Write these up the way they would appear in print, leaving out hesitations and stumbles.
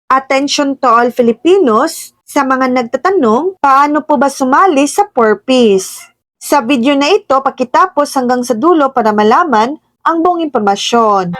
Attention to all Filipinos, sa mga nagtatanong, paano po ba sumali sa 4Ps? Sa video na ito, pakitapos hanggang sa dulo para malaman ang buong impormasyon.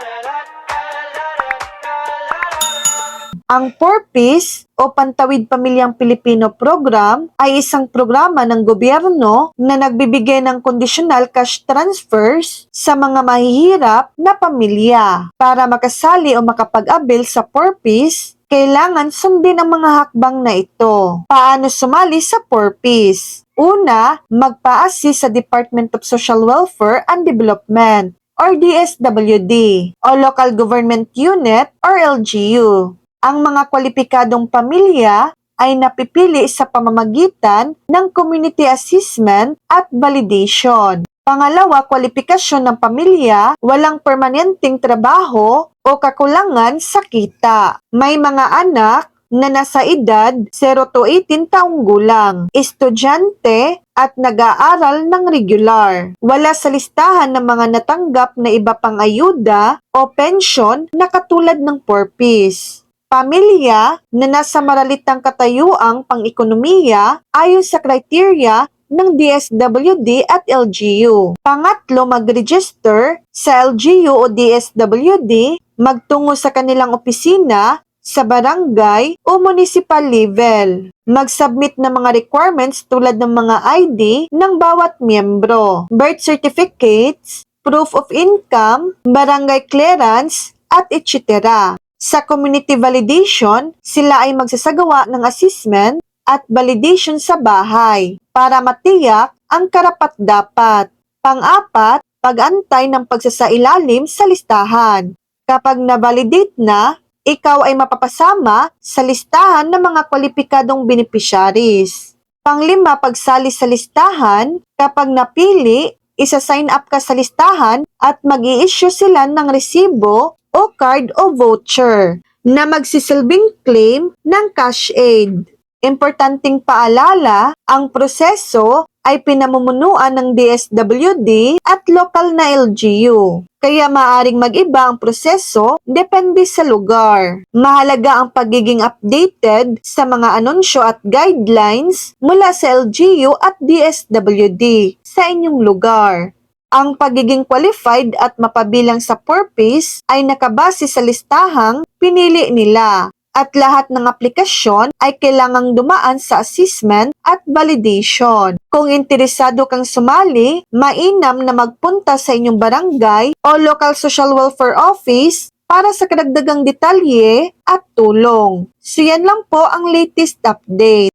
Ang 4Ps o Pantawid Pamilyang Pilipino Program ay isang programa ng gobyerno na nagbibigay ng conditional cash transfers sa mga mahihirap na pamilya. Para makasali o makapag-abil sa 4Ps, kailangan sundin ang mga hakbang na ito. Paano sumali sa 4Ps? Una, magpa-assist sa Department of Social Welfare and Development or DSWD o Local Government Unit or LGU. Ang mga kwalipikadong pamilya ay napipili sa pamamagitan ng community assessment at validation. Pangalawa, kwalifikasyon ng pamilya, walang permanenteng trabaho o kakulangan sa kita. May mga anak na nasa edad 0 to 18 taong gulang, estudyante at nag-aaral ng regular. Wala sa listahan ng mga natanggap na iba pang ayuda o pensyon na katulad ng 4Ps. Pamilya na nasa maralitang katayuang pang-ekonomiya ayon sa kriteria ng DSWD at LGU. Pangatlo, mag-register sa LGU o DSWD, magtungo sa kanilang opisina sa barangay o municipal level. Mag-submit ng mga requirements tulad ng mga ID ng bawat miyembro, birth certificates, proof of income, barangay clearance, at etc. Sa community validation, sila ay magsasagawa ng assessment at validation sa bahay para matiyak ang karapat-dapat. Pang-apat, pag-antay ng pagsasailalim sa listahan. Kapag na-validate na, ikaw ay mapapasama sa listahan ng mga kwalipikadong beneficiaries. Pang-lima, pagsali sa listahan, kapag napili, isa-sign up ka sa listahan at mag-i-issue sila ng resibo o card o voucher na magsisilbing claim ng cash aid. Importanteng paalala, ang proseso ay pinamumunuan ng DSWD at lokal na LGU. Kaya maaring mag-iba ang proseso depende sa lugar. Mahalaga ang pagiging updated sa mga anunsyo at guidelines mula sa LGU at DSWD sa inyong lugar. Ang pagiging qualified at mapabilang sa 4Ps ay nakabase sa listahang pinili nila at lahat ng aplikasyon ay kailangang dumaan sa assessment at validation. Kung interesado kang sumali, mainam na magpunta sa inyong barangay o local social welfare office para sa karagdagang detalye at tulong. So yan lang po ang latest update.